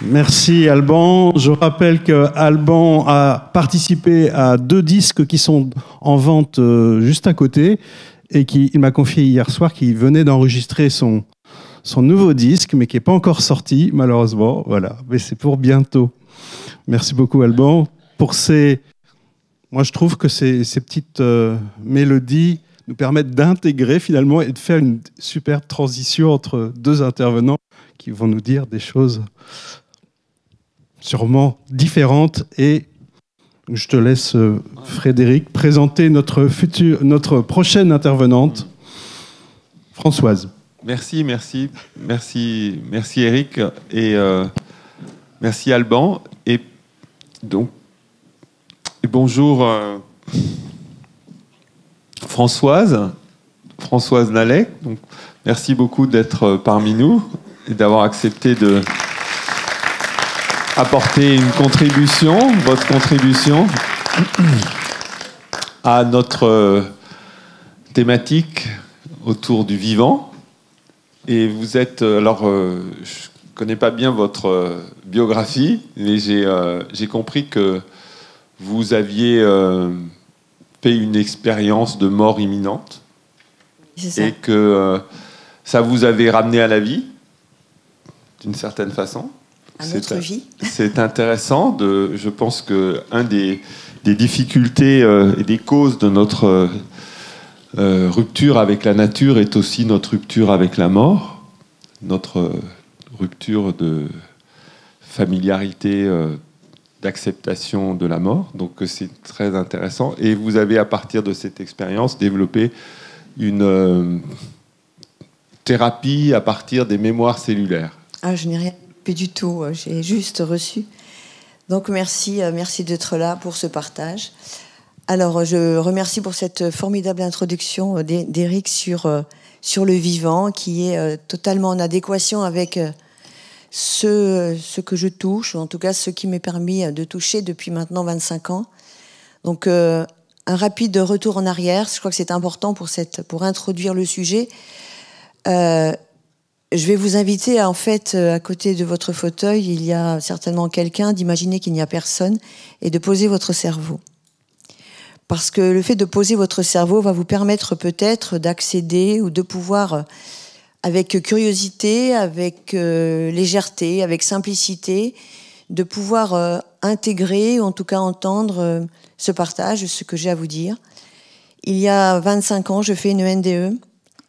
Merci Alban. Je rappelle que Alban a participé à 2 disques qui sont en vente juste à côté et il m'a confié hier soir qu'il venait d'enregistrer son nouveau disque, mais qui n'est pas encore sorti, malheureusement. Voilà, mais c'est pour bientôt. Merci beaucoup Alban pour Moi, je trouve que ces petites mélodies nous permettent d'intégrer finalement et de faire une super transition entre 2 intervenants qui vont nous dire des choses sûrement différentes. Et je te laisse, Frédéric, présenter notre prochaine intervenante, Françoise. Merci Eric et merci Alban. Et bonjour Françoise Nallet. Donc, merci beaucoup d'être parmi nous et d'avoir accepté de apporter votre contribution à notre thématique autour du vivant. Et vous êtes... Alors, je connais pas bien votre biographie, mais j'ai compris que vous aviez fait une expérience de mort imminente. C'est ça. Et que ça vous avait ramené à la vie, d'une certaine façon. À notre vie. C'est intéressant. Je pense qu'un des difficultés et des causes de notre rupture avec la nature est aussi notre rupture avec la mort, notre rupture de familiarité, d'acceptation de la mort. Donc c'est très intéressant. Et vous avez, à partir de cette expérience, développé une thérapie à partir des mémoires cellulaires. Ah, je n'ai rien fait du tout. J'ai juste reçu. Donc merci d'être là pour ce partage. Alors je remercie pour cette formidable introduction d'Éric sur le vivant, qui est totalement en adéquation avec ce que je touche, ou en tout cas ce qui m'est permis de toucher depuis maintenant 25 ans. Donc un rapide retour en arrière, je crois que c'est important pour introduire le sujet. Je vais vous inviter, en fait, à côté de votre fauteuil, il y a certainement quelqu'un, d'imaginer qu'il n'y a personne et de poser votre cerveau. Parce que le fait de poser votre cerveau va vous permettre peut-être d'accéder ou de pouvoir, avec curiosité, avec légèreté, avec simplicité, de pouvoir intégrer, ou en tout cas entendre ce partage, ce que j'ai à vous dire. Il y a 25 ans, je fais une NDE.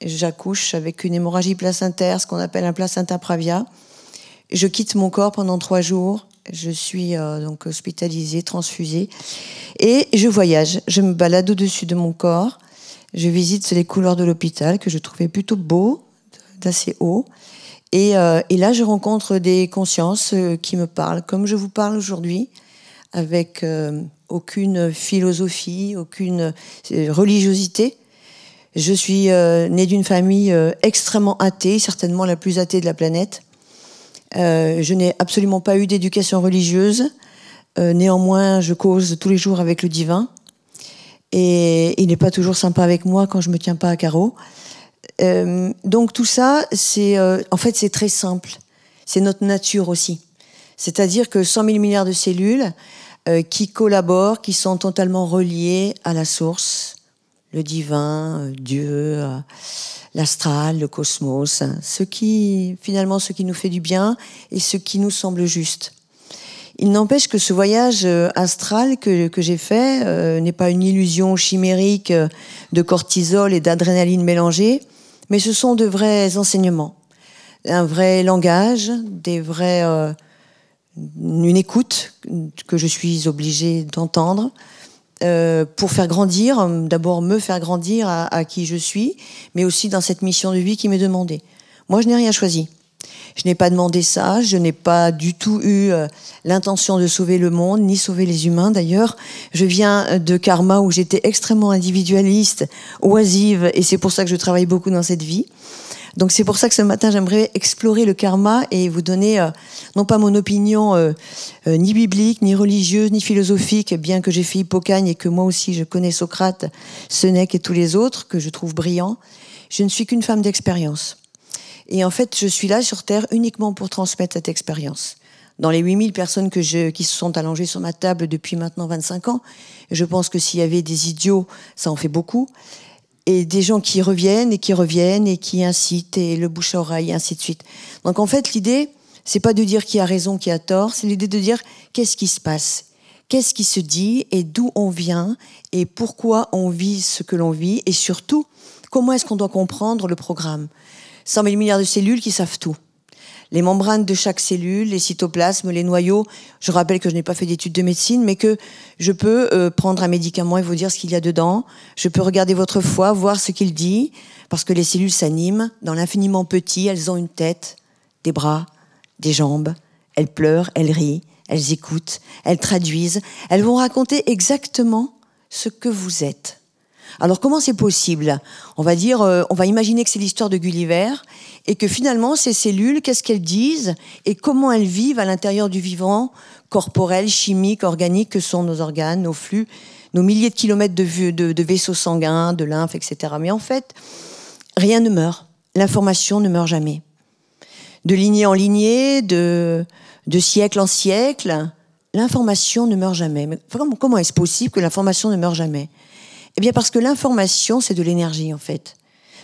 J'accouche avec une hémorragie placentaire, ce qu'on appelle un placenta pravia. Je quitte mon corps pendant 3 jours. Je suis donc hospitalisée, transfusée. Et je voyage. Je me balade au-dessus de mon corps. Je visite les couloirs de l'hôpital que je trouvais plutôt beaux, d'assez haut. Et là, je rencontre des consciences qui me parlent, comme je vous parle aujourd'hui, avec aucune philosophie, aucune religiosité. Je suis née d'une famille extrêmement athée, certainement la plus athée de la planète. Je n'ai absolument pas eu d'éducation religieuse. Néanmoins, je cause tous les jours avec le divin. Et il n'est pas toujours sympa avec moi quand je me tiens pas à carreau. Donc tout ça, en fait, c'est très simple. C'est notre nature aussi. C'est-à-dire que 100 000 milliards de cellules qui collaborent, qui sont totalement reliées à la source, le divin, Dieu, l'astral, le cosmos, ce qui nous fait du bien et ce qui nous semble juste. Il n'empêche que ce voyage astral que j'ai fait n'est pas une illusion chimérique de cortisol et d'adrénaline mélangée, mais ce sont de vrais enseignements, un vrai langage, une écoute que je suis obligée d'entendre pour faire grandir, d'abord me faire grandir à qui je suis, mais aussi dans cette mission de vie qui m'est demandée. Moi, je n'ai rien choisi. Je n'ai pas demandé ça, je n'ai pas du tout eu l'intention de sauver le monde, ni sauver les humains d'ailleurs. Je viens de karma où j'étais extrêmement individualiste, oisive, et c'est pour ça que je travaille beaucoup dans cette vie. Donc c'est pour ça que ce matin, j'aimerais explorer le karma et vous donner, non pas mon opinion ni biblique, ni religieuse, ni philosophique, bien que j'ai fait Hippocagne et que moi aussi je connais Socrate, Sénèque et tous les autres, que je trouve brillants. Je ne suis qu'une femme d'expérience. Et en fait, je suis là sur Terre uniquement pour transmettre cette expérience. Dans les 8000 personnes qui se sont allongées sur ma table depuis maintenant 25 ans, je pense que s'il y avait des idiots, ça en fait beaucoup, et des gens qui reviennent et qui incitent, et le bouche à oreille, et ainsi de suite. Donc en fait, l'idée, c'est pas de dire qui a raison, qui a tort, c'est l'idée de dire qu'est-ce qui se passe, qu'est-ce qui se dit, et d'où on vient, et pourquoi on vit ce que l'on vit, et surtout, comment est-ce qu'on doit comprendre le programme. 100 000 milliards de cellules qui savent tout. Les membranes de chaque cellule, les cytoplasmes, les noyaux. Je rappelle que je n'ai pas fait d'études de médecine, mais que je peux prendre un médicament et vous dire ce qu'il y a dedans. Je peux regarder votre foie, voir ce qu'il dit, parce que les cellules s'animent. Dans l'infiniment petit, elles ont une tête, des bras, des jambes. Elles pleurent, elles rient, elles écoutent, elles traduisent. Elles vont raconter exactement ce que vous êtes. Alors comment c'est possible ? On va imaginer que c'est l'histoire de Gulliver et que finalement ces cellules, qu'est-ce qu'elles disent et comment elles vivent à l'intérieur du vivant, corporel, chimique, organique, que sont nos organes, nos flux, nos milliers de kilomètres de vaisseaux sanguins, de lymphe, etc. Mais en fait, rien ne meurt. L'information ne meurt jamais. De lignée en lignée, de siècle en siècle, l'information ne meurt jamais. Mais comment est-ce possible que l'information ne meurt jamais ? Eh bien parce que l'information, c'est de l'énergie en fait.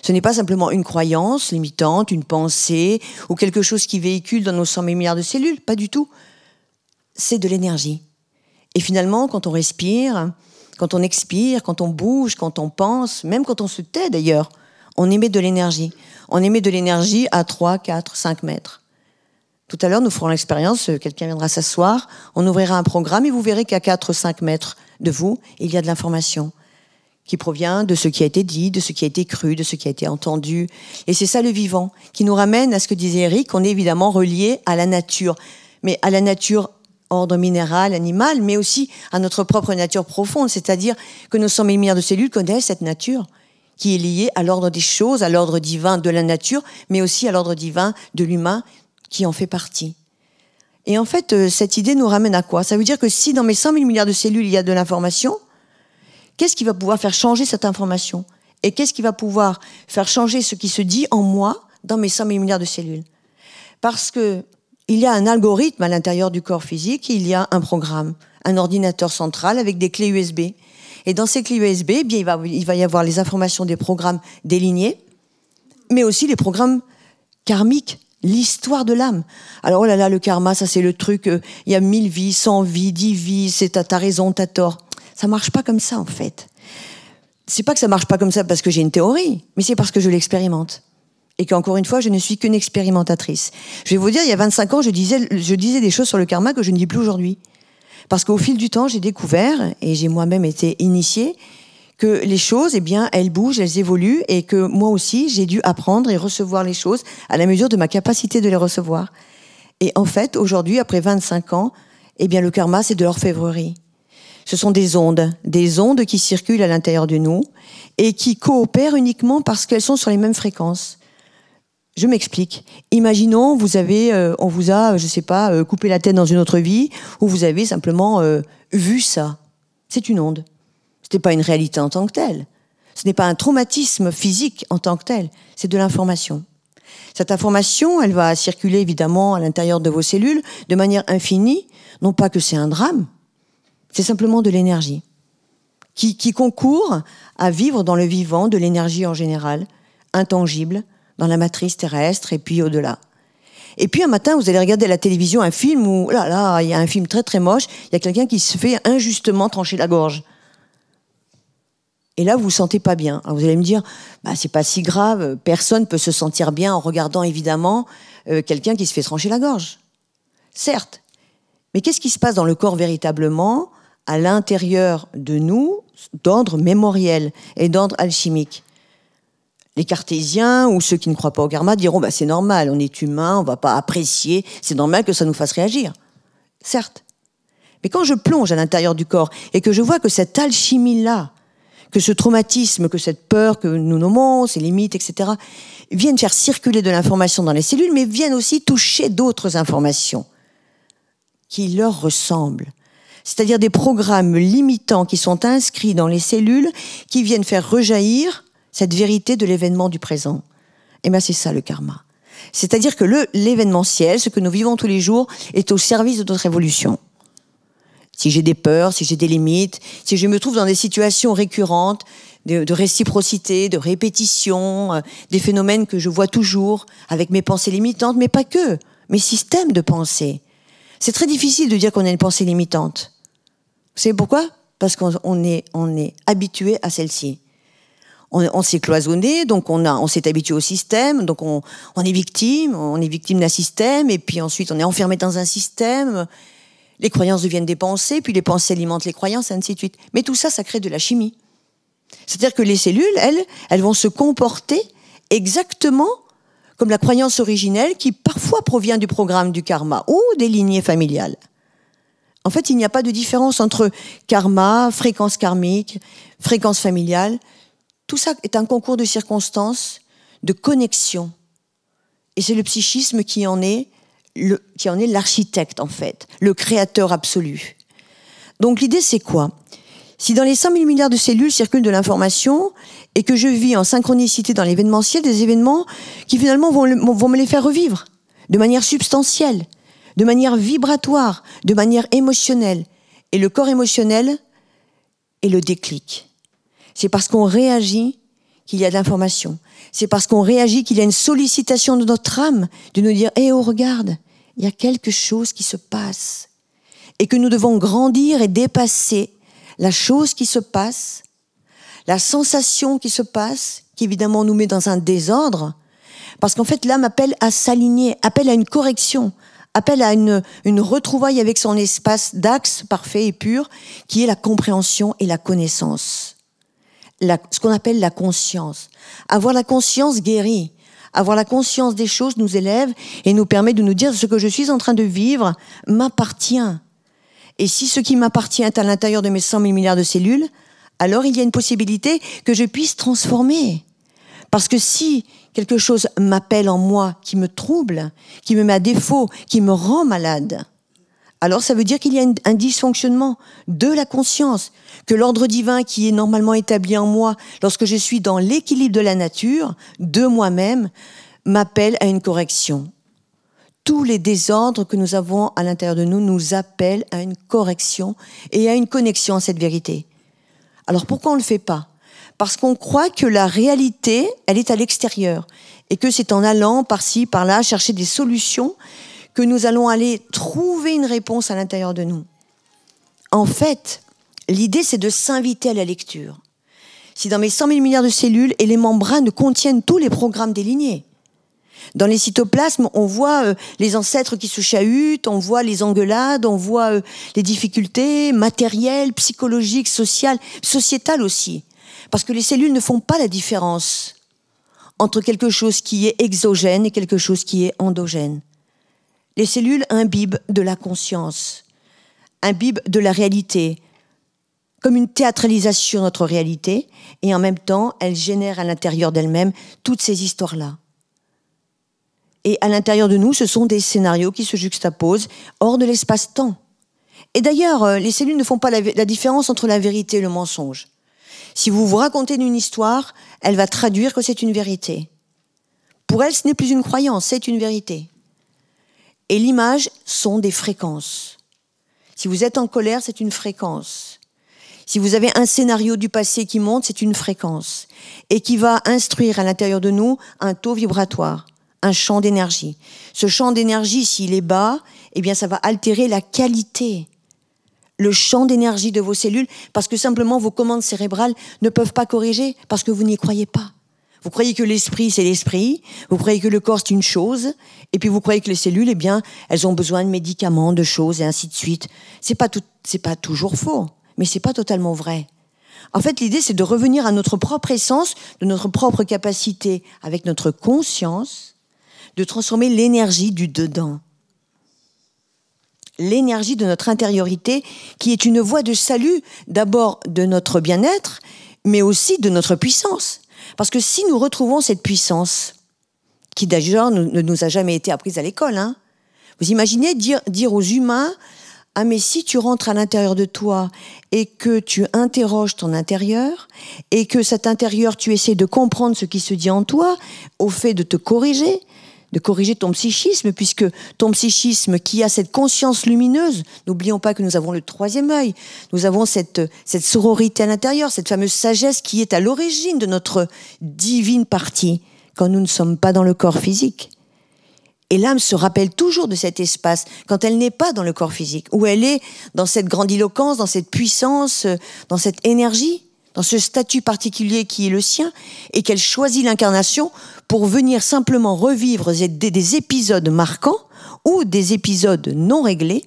Ce n'est pas simplement une croyance limitante, une pensée ou quelque chose qui véhicule dans nos 100 000 milliards de cellules, pas du tout. C'est de l'énergie. Et finalement, quand on respire, quand on expire, quand on bouge, quand on pense, même quand on se tait d'ailleurs, on émet de l'énergie. On émet de l'énergie à 3, 4, 5 mètres. Tout à l'heure, nous ferons l'expérience, quelqu'un viendra s'asseoir, on ouvrira un programme et vous verrez qu'à 4, 5 mètres de vous, il y a de l'information qui provient de ce qui a été dit, de ce qui a été cru, de ce qui a été entendu. Et c'est ça le vivant, qui nous ramène à ce que disait Eric, on est évidemment relié à la nature. Mais à la nature ordre minéral, animal, mais aussi à notre propre nature profonde, c'est-à-dire que nos 100 000 milliards de cellules connaissent cette nature, qui est liée à l'ordre des choses, à l'ordre divin de la nature, mais aussi à l'ordre divin de l'humain, qui en fait partie. Et en fait, cette idée nous ramène à quoi ? Ça veut dire que si dans mes 100 000 milliards de cellules, il y a de l'information, qu'est-ce qui va pouvoir faire changer cette information ? Et qu'est-ce qui va pouvoir faire changer ce qui se dit en moi dans mes 100 000 milliards de cellules ? Parce que il y a un algorithme à l'intérieur du corps physique, il y a un programme, un ordinateur central avec des clés USB. Et dans ces clés USB, eh bien, il va y avoir les informations des programmes délignés, mais aussi les programmes karmiques, l'histoire de l'âme. Alors, oh là là, le karma, ça c'est le truc, il y a 1000 vies, 100 vies, 10 vies, t'as raison, t'as tort. Ça marche pas comme ça, en fait. c'est pas que ça marche pas comme ça parce que j'ai une théorie, mais c'est parce que je l'expérimente. Et qu'encore une fois, je ne suis qu'une expérimentatrice. Je vais vous dire, il y a 25 ans, je disais des choses sur le karma que je ne dis plus aujourd'hui. Parce qu'au fil du temps, j'ai découvert, et j'ai moi-même été initiée, que les choses, eh bien, elles bougent, elles évoluent, et que moi aussi, j'ai dû apprendre et recevoir les choses à la mesure de ma capacité de les recevoir. Et en fait, aujourd'hui, après 25 ans, eh bien, le karma, c'est de l'orfèvrerie. Ce sont des ondes qui circulent à l'intérieur de nous et qui coopèrent uniquement parce qu'elles sont sur les mêmes fréquences. Je m'explique. Imaginons, on vous a, je sais pas, coupé la tête dans une autre vie, ou vous avez simplement vu ça. C'est une onde. Ce n'est pas une réalité en tant que telle. Ce n'est pas un traumatisme physique en tant que tel. C'est de l'information. Cette information, elle va circuler évidemment à l'intérieur de vos cellules de manière infinie. Non pas que c'est un drame, c'est simplement de l'énergie qui concourt à vivre dans le vivant, de l'énergie en général, intangible, dans la matrice terrestre et puis au-delà. Et puis un matin, vous allez regarder à la télévision un film où, oh là là, il y a un film très très moche, il y a quelqu'un qui se fait injustement trancher la gorge. Et là, vous vous sentez pas bien. Alors vous allez me dire, bah, c'est pas si grave, personne peut se sentir bien en regardant évidemment quelqu'un qui se fait trancher la gorge. Certes. Mais qu'est-ce qui se passe dans le corps véritablement, à l'intérieur de nous, d'ordre mémoriel et d'ordre alchimique? Les cartésiens ou ceux qui ne croient pas au karma diront bah, c'est normal, on est humain, on ne va pas apprécier, c'est normal que ça nous fasse réagir. Certes. Mais quand je plonge à l'intérieur du corps et que je vois que cette alchimie-là, que ce traumatisme, que cette peur que nous nommons, ces limites, etc., viennent faire circuler de l'information dans les cellules, mais viennent aussi toucher d'autres informations qui leur ressemblent. C'est-à-dire des programmes limitants qui sont inscrits dans les cellules, qui viennent faire rejaillir cette vérité de l'événement du présent. Et bien c'est ça le karma. C'est-à-dire que l'événementiel, ce que nous vivons tous les jours, est au service de notre évolution. Si j'ai des peurs, si j'ai des limites, si je me trouve dans des situations récurrentes, de réciprocité, de répétition, des phénomènes que je vois toujours avec mes pensées limitantes, mais pas que, mes systèmes de pensée. C'est très difficile de dire qu'on a une pensée limitante. Vous savez pourquoi? Parce qu'on est habitué à celle-ci. On s'est cloisonné, donc on s'est habitué au système, donc on est victime d'un système, et puis ensuite on est enfermé dans un système. Les croyances deviennent des pensées, puis les pensées alimentent les croyances, ainsi de suite. Mais tout ça, ça crée de la chimie. C'est-à-dire que les cellules, elles vont se comporter exactement comme la croyance originelle qui parfois provient du programme du karma ou des lignées familiales. En fait, il n'y a pas de différence entre karma, fréquence karmique, fréquence familiale. Tout ça est un concours de circonstances, de connexion. Et c'est le psychisme qui en est l'architecte, en fait, le créateur absolu. Donc l'idée, c'est quoi? Si dans les 100 000 milliards de cellules circulent de l'information et que je vis en synchronicité dans l'événementiel, des événements qui finalement vont me les faire revivre de manière substantielle, de manière vibratoire, de manière émotionnelle. Et le corps émotionnel est le déclic. C'est parce qu'on réagit qu'il y a de l'information. C'est parce qu'on réagit qu'il y a une sollicitation de notre âme de nous dire « Eh oh, regarde, il y a quelque chose qui se passe. » Et que nous devons grandir et dépasser la chose qui se passe, la sensation qui se passe, qui évidemment nous met dans un désordre, parce qu'en fait l'âme appelle à s'aligner, appelle à une correction, appelle à une retrouvaille avec son espace d'axe parfait et pur, qui est la compréhension et la connaissance. Ce qu'on appelle la conscience. Avoir la conscience guérit. Avoir la conscience des choses nous élève et nous permet de nous dire ce que je suis en train de vivre m'appartient. Et si ce qui m'appartient est à l'intérieur de mes 100 000 milliards de cellules, alors il y a une possibilité que je puisse transformer. Parce que si quelque chose m'appelle en moi, qui me trouble, qui me met à défaut, qui me rend malade, alors ça veut dire qu'il y a un dysfonctionnement de la conscience, que l'ordre divin qui est normalement établi en moi, lorsque je suis dans l'équilibre de la nature, de moi-même, m'appelle à une correction. Tous les désordres que nous avons à l'intérieur de nous nous appellent à une correction et à une connexion à cette vérité. Alors pourquoi on ne le fait pas? Parce qu'on croit que la réalité, elle est à l'extérieur et que c'est en allant par-ci, par-là, chercher des solutions que nous allons aller trouver une réponse à l'intérieur de nous. En fait, l'idée, c'est de s'inviter à la lecture. si dans mes 100 000 milliards de cellules et les membranes contiennent tous les programmes délignés. Dans les cytoplasmes, on voit les ancêtres qui se chahutent, on voit les engueulades, on voit les difficultés matérielles, psychologiques, sociales, sociétales aussi. Parce que les cellules ne font pas la différence entre quelque chose qui est exogène et quelque chose qui est endogène. Les cellules imbibent de la conscience, imbibent de la réalité, comme une théâtralisation de notre réalité, et en même temps, elles génèrent à l'intérieur d'elles-mêmes toutes ces histoires-là. Et à l'intérieur de nous, ce sont des scénarios qui se juxtaposent hors de l'espace-temps. Et d'ailleurs, les cellules ne font pas la différence entre la vérité et le mensonge. Si vous vous racontez une histoire, elle va traduire que c'est une vérité. Pour elle, ce n'est plus une croyance, c'est une vérité. Et l'image sont des fréquences. Si vous êtes en colère, c'est une fréquence. Si vous avez un scénario du passé qui monte, c'est une fréquence. Et qui va instruire à l'intérieur de nous un taux vibratoire, un champ d'énergie. Ce champ d'énergie, s'il est bas, eh bien, ça va altérer la qualité, le champ d'énergie de vos cellules, parce que simplement vos commandes cérébrales ne peuvent pas corriger, parce que vous n'y croyez pas. Vous croyez que l'esprit, c'est l'esprit, vous croyez que le corps, c'est une chose, et puis vous croyez que les cellules, eh bien, elles ont besoin de médicaments, de choses, et ainsi de suite. C'est pas toujours faux, mais c'est pas totalement vrai. En fait, l'idée, c'est de revenir à notre propre essence, de notre propre capacité, avec notre conscience, de transformer l'énergie du dedans. L'énergie de notre intériorité, qui est une voie de salut, d'abord de notre bien-être, mais aussi de notre puissance. Parce que si nous retrouvons cette puissance, qui d'ailleurs ne nous a jamais été apprise à l'école, hein, vous imaginez dire aux humains, ah mais si tu rentres à l'intérieur de toi et que tu interroges ton intérieur, et que cet intérieur, tu essaies de comprendre ce qui se dit en toi, au fait de te corriger, de corriger ton psychisme, puisque ton psychisme qui a cette conscience lumineuse, n'oublions pas que nous avons le troisième œil, nous avons cette sororité à l'intérieur, cette fameuse sagesse qui est à l'origine de notre divine partie, quand nous ne sommes pas dans le corps physique. Et l'âme se rappelle toujours de cet espace, quand elle n'est pas dans le corps physique, où elle est dans cette grandiloquence, dans cette puissance, dans cette énergie, dans ce statut particulier qui est le sien, et qu'elle choisit l'incarnation pour venir simplement revivre des épisodes marquants ou des épisodes non réglés,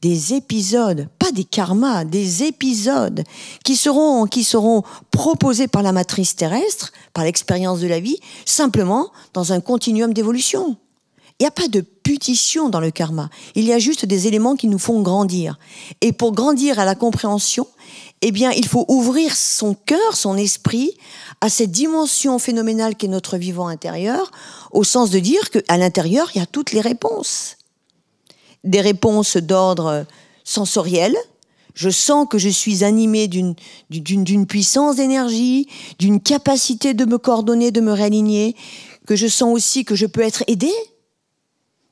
des épisodes, pas des karmas, des épisodes qui seront proposés par la matrice terrestre, par l'expérience de la vie, simplement dans un continuum d'évolution. Il n'y a pas de punition dans le karma, il y a juste des éléments qui nous font grandir. Et pour grandir à la compréhension, eh bien, il faut ouvrir son cœur, son esprit, à cette dimension phénoménale qu'est notre vivant intérieur, au sens de dire qu'à l'intérieur, il y a toutes les réponses. Des réponses d'ordre sensoriel. Je sens que je suis animé d'une puissance d'énergie, d'une capacité de me coordonner, de me réaligner, que je sens aussi que je peux être aidé.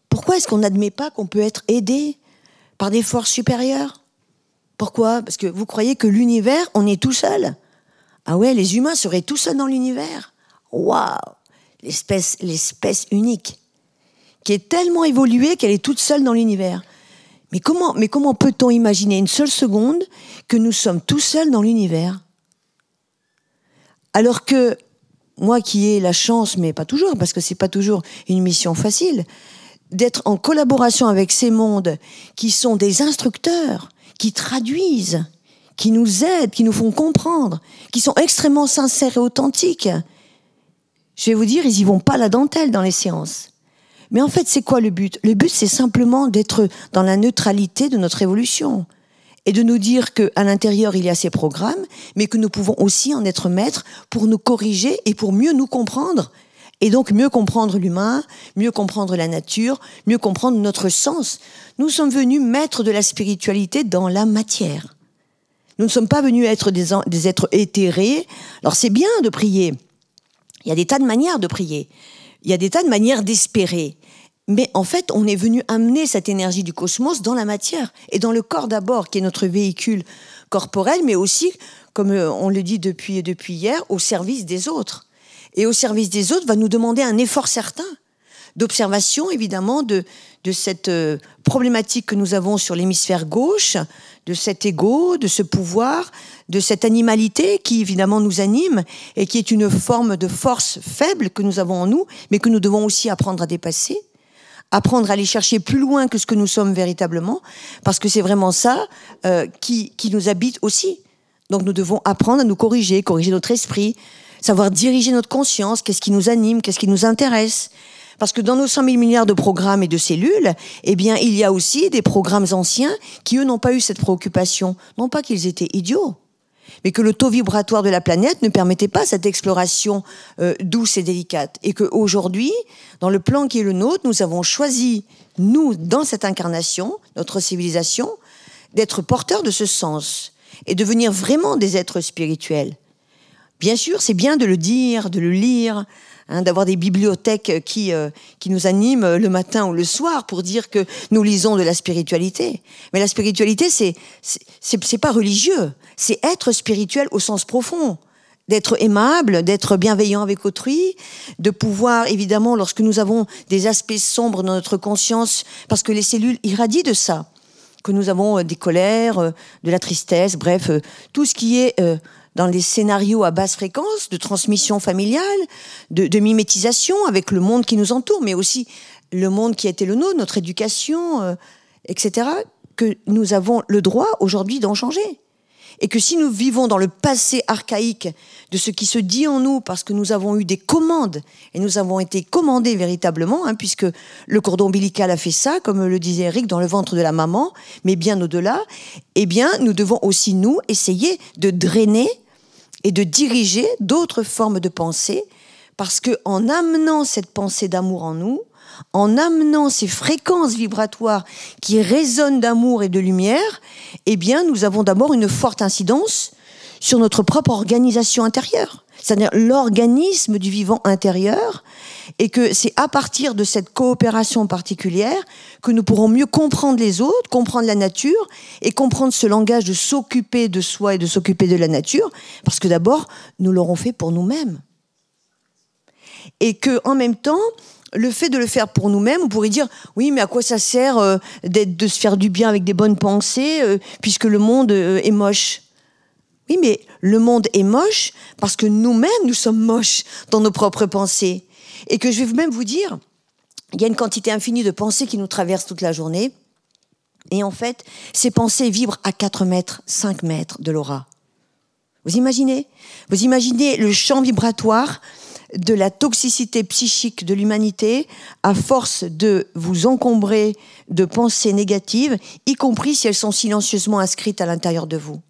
Pourquoi est-ce qu'on n'admet pas qu'on peut être aidé par des forces supérieures ? Pourquoi ? Parce que vous croyez que l'univers, on est tout seul. Ah ouais, les humains seraient tout seuls dans l'univers. Waouh ! L'espèce unique, qui est tellement évoluée qu'elle est toute seule dans l'univers. Mais comment peut-on imaginer une seule seconde que nous sommes tout seuls dans l'univers ? Alors que, moi qui ai la chance, mais pas toujours, parce que c'est pas toujours une mission facile, d'être en collaboration avec ces mondes qui sont des instructeurs, qui traduisent, qui nous aident, qui nous font comprendre, qui sont extrêmement sincères et authentiques. Je vais vous dire, ils y vont pas la dentelle dans les séances. Mais en fait, c'est quoi le but ? Le but, c'est simplement d'être dans la neutralité de notre évolution et de nous dire qu'à l'intérieur, il y a ces programmes, mais que nous pouvons aussi en être maîtres pour nous corriger et pour mieux nous comprendre. Et donc mieux comprendre l'humain, mieux comprendre la nature, mieux comprendre notre sens. Nous sommes venus maîtres de la spiritualité dans la matière. Nous ne sommes pas venus être des êtres éthérés. Alors c'est bien de prier. Il y a des tas de manières de prier. Il y a des tas de manières d'espérer. Mais en fait, on est venu amener cette énergie du cosmos dans la matière. Et dans le corps d'abord, qui est notre véhicule corporel, mais aussi, comme on le dit depuis hier, au service des autres. Et au service des autres va nous demander un effort certain. d'observation, évidemment, de cette problématique que nous avons sur l'hémisphère gauche, de cet ego, de ce pouvoir, de cette animalité qui, évidemment, nous anime et qui est une forme de force faible que nous avons en nous, mais que nous devons aussi apprendre à dépasser, apprendre à aller chercher plus loin que ce que nous sommes véritablement, parce que c'est vraiment ça qui nous habite aussi. Donc nous devons apprendre à nous corriger notre esprit, savoir diriger notre conscience, qu'est-ce qui nous anime, qu'est-ce qui nous intéresse. Parce que dans nos 100 000 milliards de programmes et de cellules, eh bien, il y a aussi des programmes anciens qui, eux, n'ont pas eu cette préoccupation. Non pas qu'ils étaient idiots, mais que le taux vibratoire de la planète ne permettait pas cette exploration douce et délicate. Et qu'aujourd'hui, dans le plan qui est le nôtre, nous avons choisi, nous, dans cette incarnation, notre civilisation, d'être porteurs de ce sens et devenir vraiment des êtres spirituels. Bien sûr, c'est bien de le dire, de le lire, d'avoir des bibliothèques qui nous animent le matin ou le soir pour dire que nous lisons de la spiritualité. Mais la spiritualité, c'est pas religieux, c'est être spirituel au sens profond, d'être aimable, d'être bienveillant avec autrui, de pouvoir, évidemment, lorsque nous avons des aspects sombres dans notre conscience, parce que les cellules irradient de ça, que nous avons des colères, de la tristesse, bref, tout ce qui est dans les scénarios à basse fréquence, de transmission familiale, de mimétisation avec le monde qui nous entoure, mais aussi le monde qui a été le nôtre, notre éducation, etc., que nous avons le droit aujourd'hui d'en changer. Et que si nous vivons dans le passé archaïque de ce qui se dit en nous, parce que nous avons eu des commandes, et nous avons été commandés véritablement, puisque le cordon ombilical a fait ça, comme le disait Eric, dans le ventre de la maman, mais bien au-delà, eh bien, nous devons aussi, nous, essayer de drainer et de diriger d'autres formes de pensée, parce qu'en amenant cette pensée d'amour en nous, en amenant ces fréquences vibratoires qui résonnent d'amour et de lumière, eh bien, nous avons d'abord une forte incidence sur notre propre organisation intérieure, c'est-à-dire l'organisme du vivant intérieur, et que c'est à partir de cette coopération particulière que nous pourrons mieux comprendre les autres, comprendre la nature, et comprendre ce langage de s'occuper de soi et de s'occuper de la nature, parce que d'abord, nous l'aurons fait pour nous-mêmes. Et que, en même temps, le fait de le faire pour nous-mêmes, on pourrait dire, oui, mais à quoi ça sert de se faire du bien avec des bonnes pensées, puisque le monde est moche. Oui, mais le monde est moche parce que nous-mêmes, nous sommes moches dans nos propres pensées. Et que je vais même vous dire, il y a une quantité infinie de pensées qui nous traversent toute la journée. Et en fait, ces pensées vibrent à 4 mètres, 5 mètres de l'aura. Vous imaginez le champ vibratoire de la toxicité psychique de l'humanité à force de vous encombrer de pensées négatives, y compris si elles sont silencieusement inscrites à l'intérieur de vous.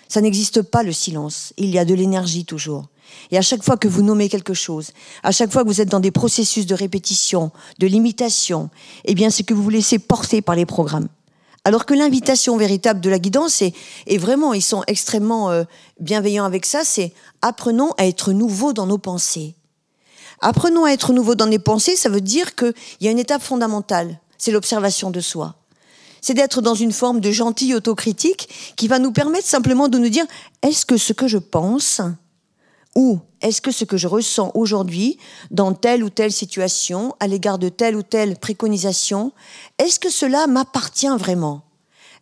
Ça n'existe pas le silence, il y a de l'énergie toujours. Et à chaque fois que vous nommez quelque chose, à chaque fois que vous êtes dans des processus de répétition, de limitation, eh bien c'est que vous vous laissez porter par les programmes. Alors que l'invitation véritable de la guidance, et vraiment ils sont extrêmement bienveillants avec ça, c'est apprenons à être nouveaux dans nos pensées. Apprenons à être nouveaux dans nos pensées, ça veut dire qu'il y a une étape fondamentale, c'est l'observation de soi. C'est d'être dans une forme de gentille autocritique qui va nous permettre simplement de nous dire « Est-ce que ce que je pense ou est-ce que ce que je ressens aujourd'hui dans telle ou telle situation, à l'égard de telle ou telle préconisation, est-ce que cela m'appartient vraiment?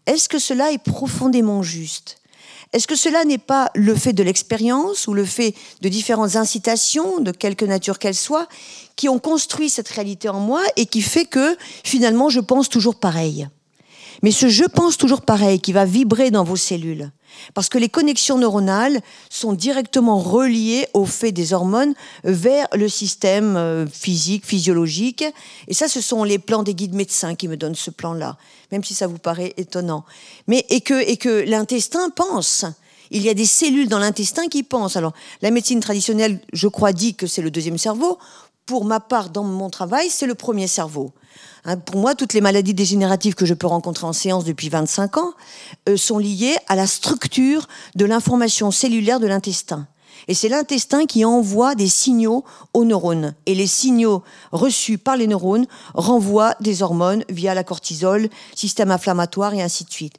Est-ce que cela est profondément juste? Est-ce que cela n'est pas le fait de l'expérience ou le fait de différentes incitations, de quelque nature qu'elles soient, qui ont construit cette réalité en moi et qui fait que, finalement, je pense toujours pareil? Mais ce « je pense toujours pareil » qui va vibrer dans vos cellules, parce que les connexions neuronales sont directement reliées au fait des hormones vers le système physique, physiologique. Et ça, ce sont les plans des guides médecins qui me donnent ce plan-là, même si ça vous paraît étonnant. Mais, et que l'intestin pense. Il y a des cellules dans l'intestin qui pensent. Alors, la médecine traditionnelle, je crois, dit que c'est le deuxième cerveau. Pour ma part, dans mon travail, c'est le premier cerveau. Pour moi, toutes les maladies dégénératives que je peux rencontrer en séance depuis 25 ans sont liées à la structure de l'information cellulaire de l'intestin. Et c'est l'intestin qui envoie des signaux aux neurones. Et les signaux reçus par les neurones renvoient des hormones via la cortisol, système inflammatoire et ainsi de suite.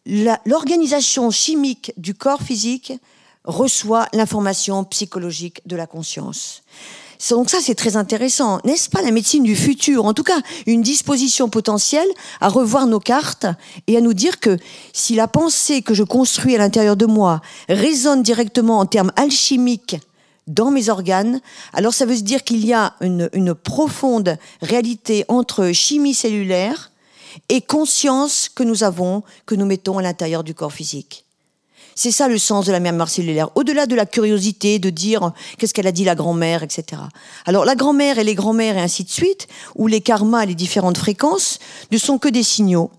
L'organisation chimique du corps physique reçoit l'information psychologique de la conscience. Donc ça, c'est très intéressant. N'est-ce pas la médecine du futur? En tout cas, une disposition potentielle à revoir nos cartes et à nous dire que si la pensée que je construis à l'intérieur de moi résonne directement en termes alchimiques dans mes organes, alors ça veut dire qu'il y a une profonde réalité entre chimie cellulaire et conscience que nous avons, que nous mettons à l'intérieur du corps physique. C'est ça le sens de la mémoire cellulaire, au-delà de la curiosité de dire qu'est-ce qu'elle a dit la grand-mère, etc. Alors la grand-mère et les grands-mères et ainsi de suite, ou les karmas et les différentes fréquences, ne sont que des signaux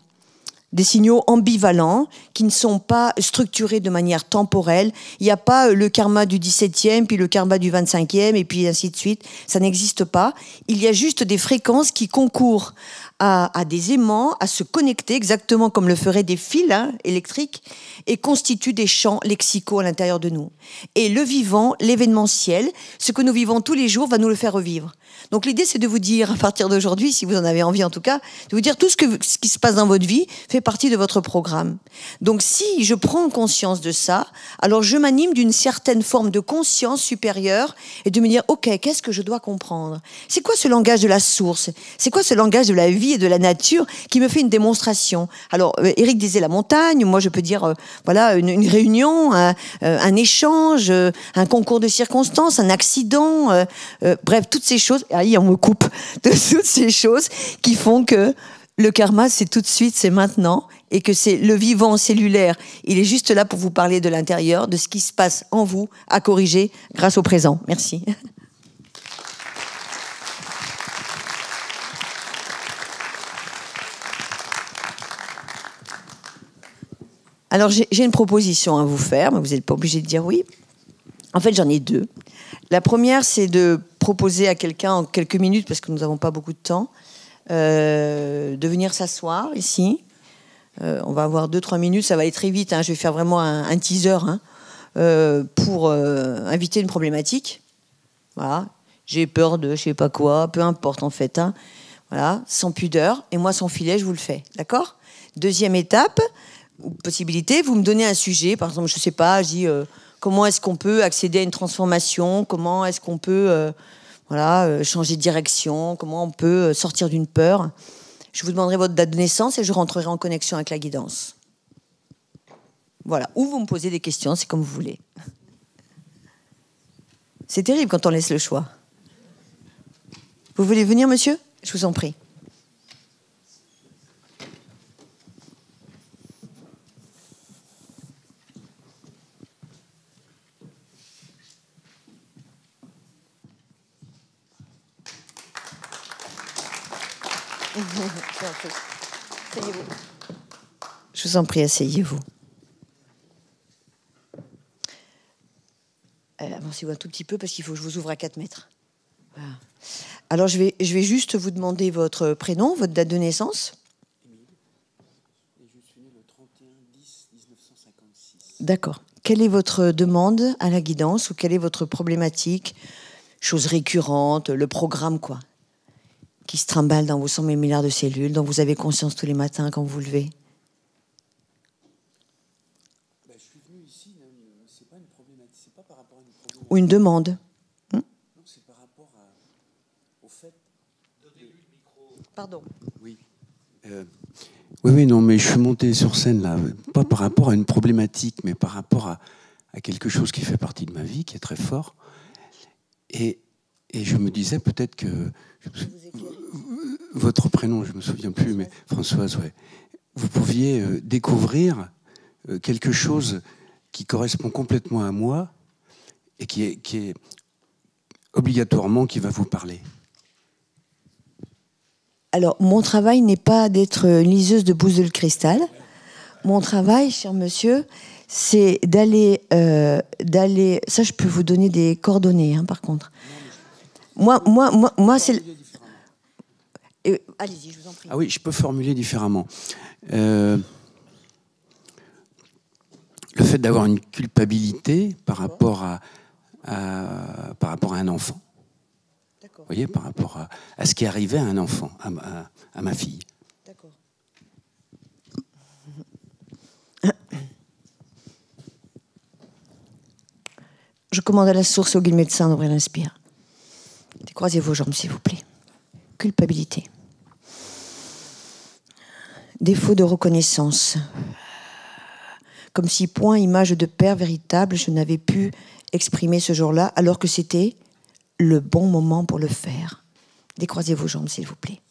ambivalents qui ne sont pas structurés de manière temporelle. Il n'y a pas le karma du 17e, puis le karma du 25e, et puis ainsi de suite. Ça n'existe pas. Il y a juste des fréquences qui concourent à des aimants, à se connecter exactement comme le feraient des fils électriques et constituent des champs lexicaux à l'intérieur de nous. Et le vivant, l'événementiel, ce que nous vivons tous les jours va nous le faire revivre. Donc l'idée, c'est de vous dire, à partir d'aujourd'hui, si vous en avez envie en tout cas, de vous dire tout ce qui se passe dans votre vie fait partie de votre programme. Donc si je prends conscience de ça, alors je m'anime d'une certaine forme de conscience supérieure et de me dire, ok, qu'est-ce que je dois comprendre? C'est quoi ce langage de la source? C'est quoi ce langage de la vie et de la nature qui me fait une démonstration? Alors, Éric disait la montagne, moi je peux dire, voilà, une réunion, un échange, un concours de circonstances, un accident, bref, toutes ces choses. Allez, on me coupe de toutes ces choses qui font que le karma, c'est tout de suite, c'est maintenant, et que c'est le vivant cellulaire. Il est juste là pour vous parler de l'intérieur, de ce qui se passe en vous, à corriger grâce au présent. Merci. Alors, j'ai une proposition à vous faire, mais vous n'êtes pas obligé de dire oui. En fait, j'en ai deux. La première, c'est de proposer à quelqu'un en quelques minutes, parce que nous n'avons pas beaucoup de temps, de venir s'asseoir ici. On va avoir 2-3 minutes, ça va aller très vite. Je vais faire vraiment un teaser pour inviter une problématique. Voilà. J'ai peur de je sais pas quoi, peu importe en fait. Voilà, sans pudeur. Et moi, sans filet, je vous le fais. D'accord? Deuxième étape, ou possibilité, vous me donnez un sujet. Par exemple, je sais pas, je dis comment est-ce qu'on peut accéder à une transformation? Comment est-ce qu'on peut changer de direction? Comment on peut sortir d'une peur? Je vous demanderai votre date de naissance et je rentrerai en connexion avec la guidance. Voilà. Ou vous me posez des questions, c'est comme vous voulez. C'est terrible quand on laisse le choix. Vous voulez venir, monsieur? Je vous en prie. Asseyez-vous. Je vous en prie, asseyez-vous. Avancez-vous un tout petit peu parce qu'il faut que je vous ouvre à 4 mètres. Voilà. Alors, je vais juste vous demander votre prénom, votre date de naissance. Et je suis né le 31/10/1956. D'accord. Quelle est votre demande à la guidance ou quelle est votre problématique? Chose récurrente, le programme, quoi, qui se trimballe dans vos 100 000 milliards de cellules, dont vous avez conscience tous les matins quand vous vous levez. Je suis venu ici, c'est pas une problématique, c'est pas par rapport à une problématique. Ou une demande. Non, c'est par rapport au fait. Donnez-lui le micro. Pardon. Oui. Oui, non, mais je suis monté sur scène là, pas par rapport à une problématique, mais par rapport à quelque chose qui fait partie de ma vie, qui est très fort. Et je me disais peut-être que votre prénom, je me souviens plus, mais Françoise, ouais, vous pouviez découvrir quelque chose qui correspond complètement à moi et qui est obligatoirement qui va vous parler. Alors, mon travail n'est pas d'être une liseuse de boules de cristal. Mon travail, cher monsieur, c'est d'aller... Ça, je peux vous donner des coordonnées, par contre. Moi, c'est... Allez-y, je vous en prie. Ah oui, je peux formuler différemment. Le fait d'avoir une culpabilité par rapport à un enfant. Vous voyez, par rapport à ce qui arrivait à un enfant, à ma fille. D'accord. Je commande à la source au guide médecin d'ouvrir l'inspire. Décroisez vos jambes, s'il vous plaît. Culpabilité. Défaut de reconnaissance. Comme si, point image de père véritable, je n'avais pu exprimer ce jour-là, alors que c'était le bon moment pour le faire. Décroisez vos jambes, s'il vous plaît.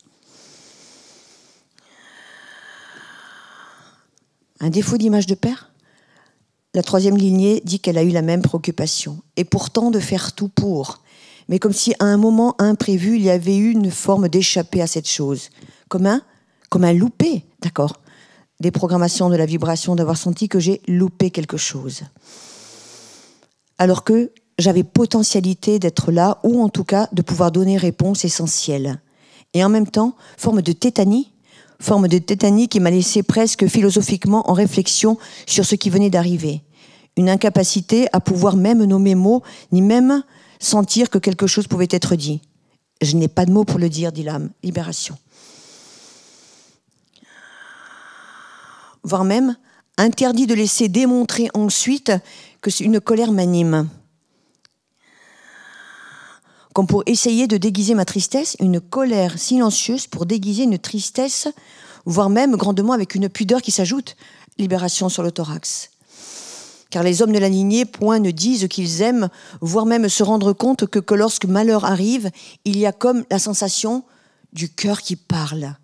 Un défaut d'image de père ? La troisième lignée dit qu'elle a eu la même préoccupation, et pourtant de faire tout pour. Mais comme si à un moment imprévu, il y avait eu une forme d'échapper à cette chose. Comme un loupé, d'accord. Des programmations de la vibration, d'avoir senti que j'ai loupé quelque chose. Alors que j'avais potentialité d'être là, ou en tout cas de pouvoir donner réponse essentielle. Et en même temps, forme de tétanie qui m'a laissé presque philosophiquement en réflexion sur ce qui venait d'arriver. Une incapacité à pouvoir même nommer mot, ni même sentir que quelque chose pouvait être dit. Je n'ai pas de mots pour le dire, dit l'âme. Libération. Voire même interdit de laisser démontrer ensuite que c'est une colère m'anime. Comme pour essayer de déguiser ma tristesse, une colère silencieuse pour déguiser une tristesse, voire même grandement avec une pudeur qui s'ajoute. Libération sur le thorax. Car les hommes de la lignée, point ne disent qu'ils aiment, voire même se rendre compte que lorsque malheur arrive, il y a comme la sensation du cœur qui parle.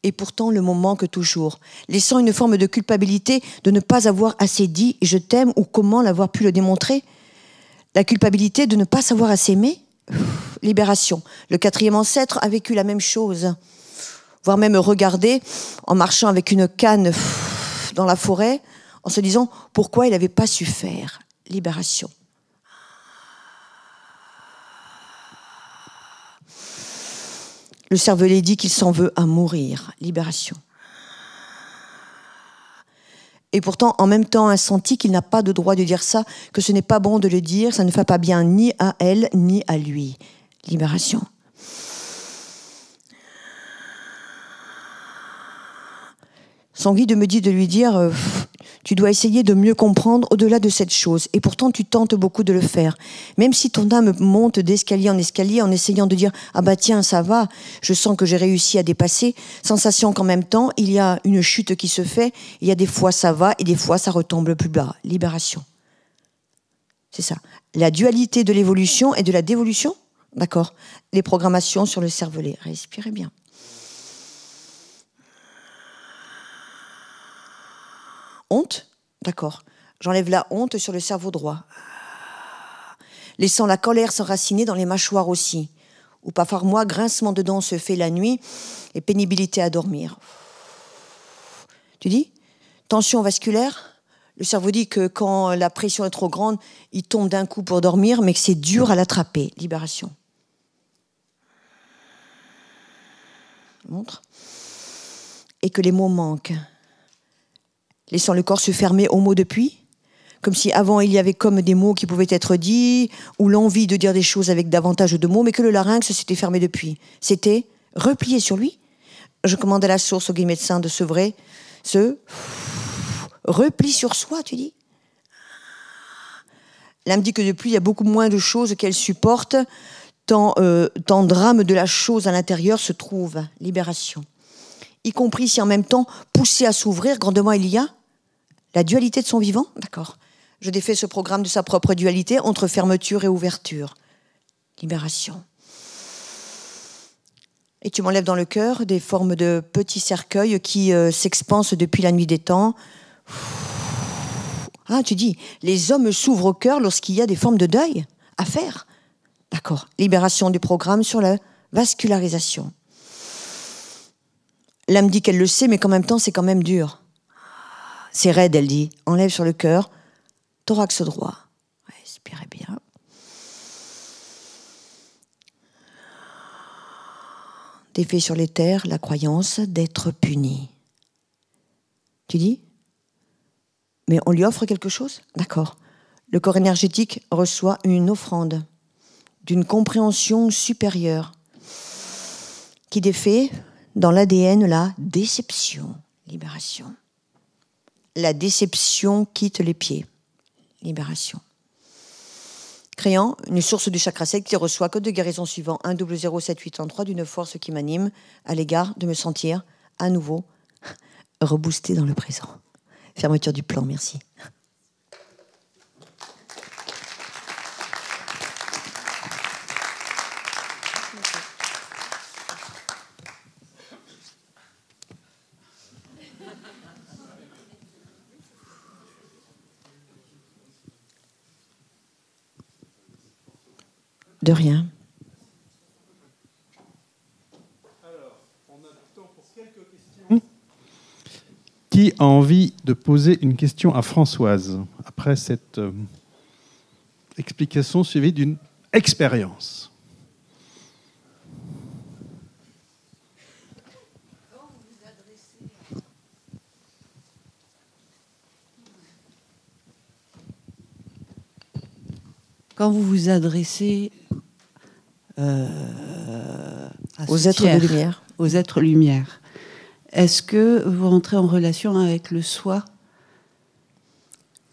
Et pourtant, le mot manque toujours, laissant une forme de culpabilité de ne pas avoir assez dit « je t'aime » ou comment l'avoir pu le démontrer. La culpabilité de ne pas savoir assez aimer. Libération. Le quatrième ancêtre a vécu la même chose. Voire même regarder en marchant avec une canne dans la forêt, en se disant pourquoi il n'avait pas su faire. Libération. Le cervelet dit qu'il s'en veut à mourir. Libération. Et pourtant, en même temps, a senti qu'il n'a pas de droit de dire ça, que ce n'est pas bon de le dire, ça ne fait pas bien ni à elle, ni à lui. Libération. Son guide me dit de lui dire tu dois essayer de mieux comprendre au-delà de cette chose. Et pourtant, tu tentes beaucoup de le faire. Même si ton âme monte d'escalier en escalier en essayant de dire « Ah bah tiens, ça va, je sens que j'ai réussi à dépasser », sensation qu'en même temps, il y a une chute qui se fait, il y a des fois ça va et des fois ça retombe plus bas. Libération. C'est ça. La dualité de l'évolution et de la dévolution. D'accord. Les programmations sur le cervelet. Respirez bien. Honte, d'accord. J'enlève la honte sur le cerveau droit. Laissant la colère s'enraciner dans les mâchoires aussi. Ou parfois, moi, grincement de dents se fait la nuit et pénibilité à dormir. Tu dis ? Tension vasculaire. Le cerveau dit que quand la pression est trop grande, il tombe d'un coup pour dormir, mais que c'est dur à l'attraper. Libération. Montre. Et que les mots manquent. Laissant le corps se fermer aux mots depuis, comme si avant il y avait comme des mots qui pouvaient être dits, ou l'envie de dire des choses avec davantage de mots, mais que le larynx s'était fermé depuis. C'était replié sur lui. Je commande à la source au guide médecin de sevrer ce repli sur soi, tu dis. L'âme dit que depuis, il y a beaucoup moins de choses qu'elle supporte, tant drame de la chose à l'intérieur se trouve. Libération. Y compris si en même temps, poussé à s'ouvrir, grandement il y a la dualité de son vivant. D'accord. Je défais ce programme de sa propre dualité entre fermeture et ouverture. Libération. Et tu m'enlèves dans le cœur des formes de petits cercueils qui s'expansent depuis la nuit des temps. Ah, tu dis, les hommes s'ouvrent au cœur lorsqu'il y a des formes de deuil à faire. D'accord. Libération du programme sur la vascularisation. L'âme dit qu'elle le sait, mais qu'en même temps, c'est quand même dur. C'est raide, elle dit. Enlève sur le cœur. Thorax droit. Respirez bien. Défait sur les terres la croyance d'être puni. Tu dis ? Mais on lui offre quelque chose ? D'accord. Le corps énergétique reçoit une offrande d'une compréhension supérieure qui défait dans l'ADN la déception. Libération. La déception quitte les pieds. Libération. créant une source du chakra 7 qui reçoit code de guérison suivant 1007833 d'une force qui m'anime à l'égard de me sentir à nouveau reboosté dans le présent. Fermeture du plan, merci. De rien. Alors, on a le temps pour quelques questions. Qui a envie de poser une question à Françoise après cette explication suivie d'une expérience? Quand vous vous adressez aux êtres de lumière, aux êtres lumière, est-ce que vous rentrez en relation avec le soi?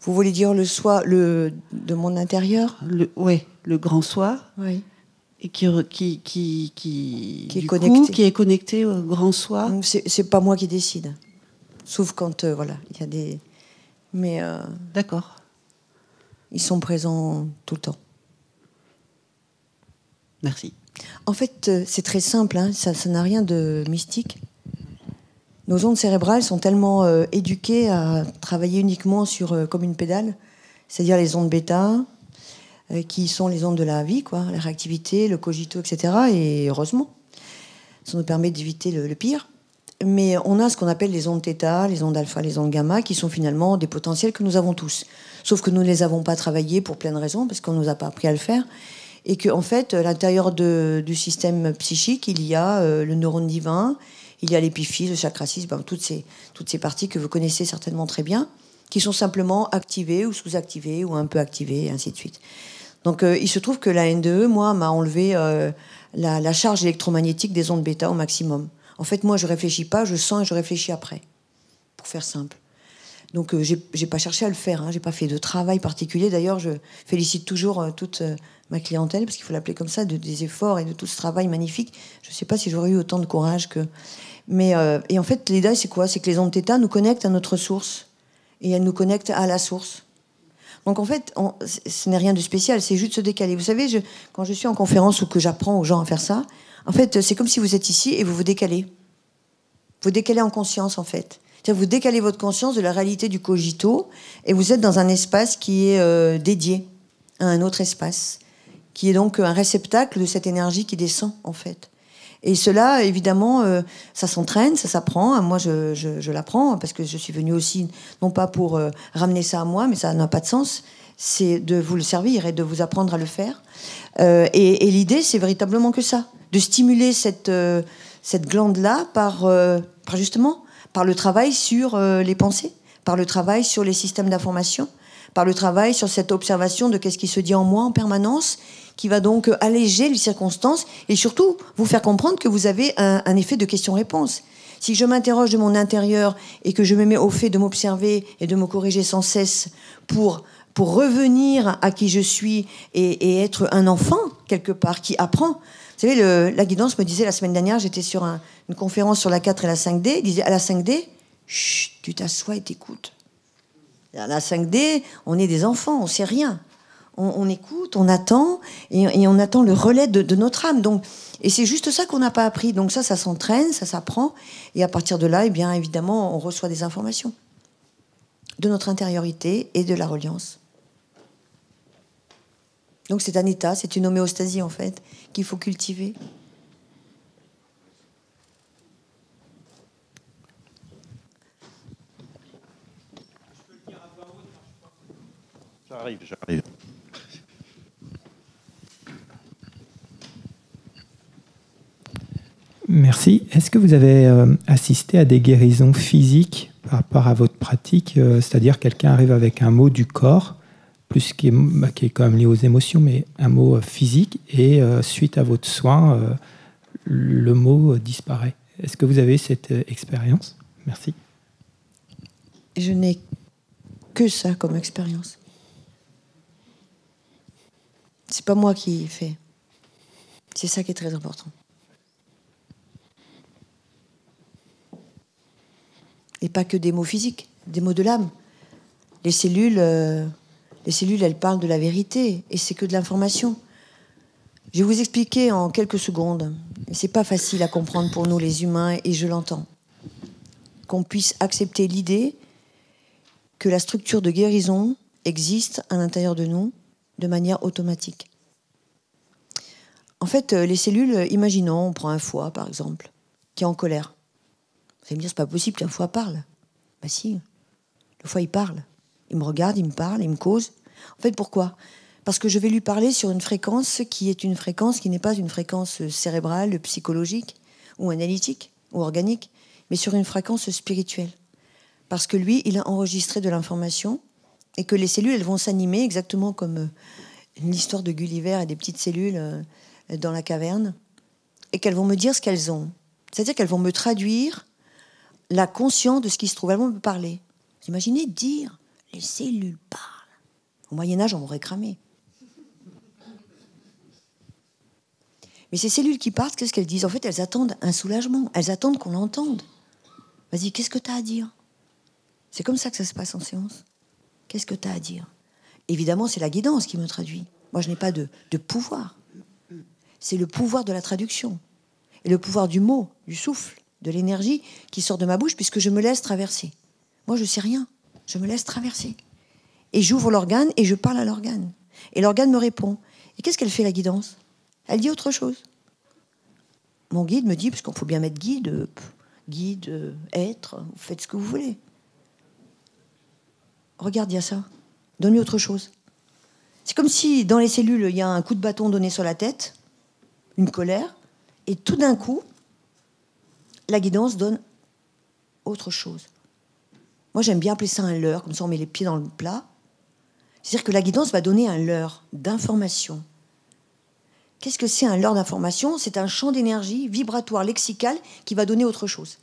Vous voulez dire le soi de mon intérieur? Oui, le grand soi. Oui. Et qui est connecté au grand soi. C'est pas moi qui décide. Sauf quand, voilà, il y a des... Mais... D'accord. Ils sont présents tout le temps. Merci. En fait, c'est très simple, hein, ça n'a rien de mystique. Nos ondes cérébrales sont tellement éduquées à travailler uniquement sur comme une pédale, c'est-à-dire les ondes bêta, qui sont les ondes de la vie, quoi, la réactivité, le cogito, etc. Et heureusement, ça nous permet d'éviter le pire. Mais on a ce qu'on appelle les ondes θ, les ondes alpha, les ondes gamma, qui sont finalement des potentiels que nous avons tous. Sauf que nous ne les avons pas travaillés pour plein de raisons, parce qu'on ne nous a pas appris à le faire. Et qu'en fait, à l'intérieur du système psychique, il y a le neurone divin, il y a l'épiphyse, le chakra 6, toutes ces parties que vous connaissez certainement très bien, qui sont simplement activées ou sous-activées ou un peu activées, et ainsi de suite. Donc il se trouve que la NDE, moi, m'a enlevé la charge électromagnétique des ondes bêta au maximum. En fait, moi, je réfléchis pas, je sens et je réfléchis après, pour faire simple. Donc, j'ai pas cherché à le faire, hein, j'ai pas fait de travail particulier. D'ailleurs, je félicite toujours toute ma clientèle, parce qu'il faut l'appeler comme ça, des efforts et de tout ce travail magnifique. Je sais pas si j'aurais eu autant de courage que... Mais, et en fait, l'idée, c'est quoi? C'est que les ondes θ nous connectent à notre source, et elles nous connectent à la source. Donc, en fait, ce n'est rien de spécial, c'est juste se décaler. Vous savez, quand je suis en conférence ou que j'apprends aux gens à faire ça, en fait, c'est comme si vous êtes ici et vous vous décalez. Vous décalez en conscience, en fait. C'est-à-dire vous décalez votre conscience de la réalité du cogito et vous êtes dans un espace qui est dédié à un autre espace, qui est donc un réceptacle de cette énergie qui descend, en fait. Et cela, évidemment, ça s'entraîne, ça s'apprend. Moi, je l'apprends parce que je suis venue aussi, non pas pour ramener ça à moi, mais ça n'a pas de sens. C'est de vous le servir et de vous apprendre à le faire. Et l'idée, c'est véritablement que ça, de stimuler cette glande-là par le travail sur les pensées, par le travail sur les systèmes d'information, par le travail sur cette observation de qu'est-ce qui se dit en moi en permanence, qui va donc alléger les circonstances et surtout vous faire comprendre que vous avez un effet de question-réponse. Si je m'interroge de mon intérieur et que je me mets au fait de m'observer et de me corriger sans cesse pour revenir à qui je suis et être un enfant, quelque part, qui apprend. Vous savez, la guidance me disait la semaine dernière, j'étais sur une conférence sur la 4 et la 5D, il disait à la 5D, chut, tu t'assois et t'écoutes. À la 5D, on est des enfants, on sait rien. On écoute, on attend, et on attend le relais de notre âme. Donc, et c'est juste ça qu'on n'a pas appris. Donc ça s'entraîne, ça s'apprend, et à partir de là, eh bien, évidemment, on reçoit des informations de notre intériorité et de la reliance. Donc c'est un état, c'est une homéostasie en fait, qu'il faut cultiver. J'arrive. Merci. Est-ce que vous avez assisté à des guérisons physiques par rapport à votre pratique, c'est-à-dire quelqu'un arrive avec un mot du corps, plus qui est quand même lié aux émotions, mais un mot physique, et suite à votre soin, le mot disparaît. Est-ce que vous avez cette expérience? Merci. Je n'ai que ça comme expérience. C'est pas moi qui fais. C'est ça qui est très important. Et pas que des mots physiques, des mots de l'âme. Les cellules, elles parlent de la vérité, et c'est que de l'information. Je vais vous expliquer en quelques secondes. C'est pas facile à comprendre pour nous les humains, et je l'entends. Qu'on puisse accepter l'idée que la structure de guérison existe à l'intérieur de nous de manière automatique. En fait, les cellules, imaginons, on prend un foie par exemple, qui est en colère. Vous allez me dire, c'est pas possible qu'un foie parle. Ben si, le foie il parle. Il me regarde, il me parle, il me cause. En fait, pourquoi ? Parce que je vais lui parler sur une fréquence qui est une fréquence qui n'est pas une fréquence cérébrale, psychologique, ou analytique, ou organique, mais sur une fréquence spirituelle. Parce que lui, il a enregistré de l'information et que les cellules, elles vont s'animer exactement comme l'histoire de Gulliver et des petites cellules dans la caverne, et qu'elles vont me dire ce qu'elles ont. C'est-à-dire qu'elles vont me traduire la conscience de ce qui se trouve. Elles vont me parler. Vous imaginez dire « les cellules parlent ». Au Moyen-Âge, on m'aurait cramé. Mais ces cellules qui partent, qu'est-ce qu'elles disent ? En fait, elles attendent un soulagement. Elles attendent qu'on l'entende. Vas-y, qu'est-ce que tu as à dire ? C'est comme ça que ça se passe en séance. Qu'est-ce que tu as à dire ? Évidemment, c'est la guidance qui me traduit. Moi, je n'ai pas de pouvoir. C'est le pouvoir de la traduction. Et le pouvoir du mot, du souffle, de l'énergie qui sort de ma bouche, puisque je me laisse traverser. Moi, je ne sais rien. Je me laisse traverser. Et j'ouvre l'organe et je parle à l'organe. Et l'organe me répond. Et qu'est-ce qu'elle fait, la guidance ? Elle dit autre chose. Mon guide me dit, parce qu'il faut bien mettre guide, être, vous faites ce que vous voulez. Regarde, il y a ça. Donne-lui autre chose. C'est comme si, dans les cellules, il y a un coup de bâton donné sur la tête, une colère, et tout d'un coup, la guidance donne autre chose. Moi, j'aime bien appeler ça un leurre, comme ça on met les pieds dans le plat. C'est-à-dire que la guidance va donner un leurre d'information. Qu'est-ce que c'est un leurre d'information ? C'est un champ d'énergie vibratoire, lexical, qui va donner autre chose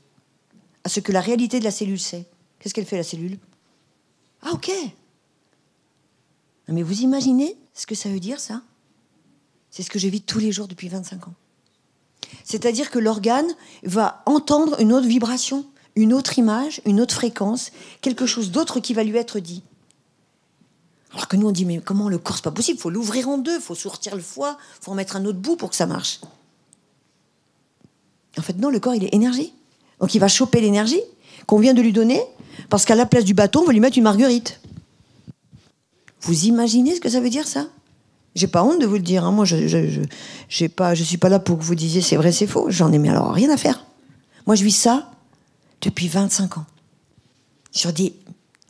à ce que la réalité de la cellule sait. Qu'est-ce qu'elle fait, la cellule ? Ah, ok. Mais vous imaginez ce que ça veut dire, ça ? C'est ce que je vis tous les jours depuis 25 ans. C'est-à-dire que l'organe va entendre une autre vibration, une autre image, une autre fréquence, quelque chose d'autre qui va lui être dit. Alors que nous, on dit, mais comment le corps, c'est pas possible, il faut l'ouvrir en deux, il faut sortir le foie, il faut en mettre un autre bout pour que ça marche. En fait, non, le corps, il est énergie. Donc il va choper l'énergie qu'on vient de lui donner, parce qu'à la place du bâton, on va lui mettre une marguerite. Vous imaginez ce que ça veut dire, ça ? J'ai pas honte de vous le dire. Hein. Moi, je suis pas là pour que vous disiez c'est vrai, c'est faux. J'en ai mais alors rien à faire. Moi, je vis ça depuis 25 ans. Sur des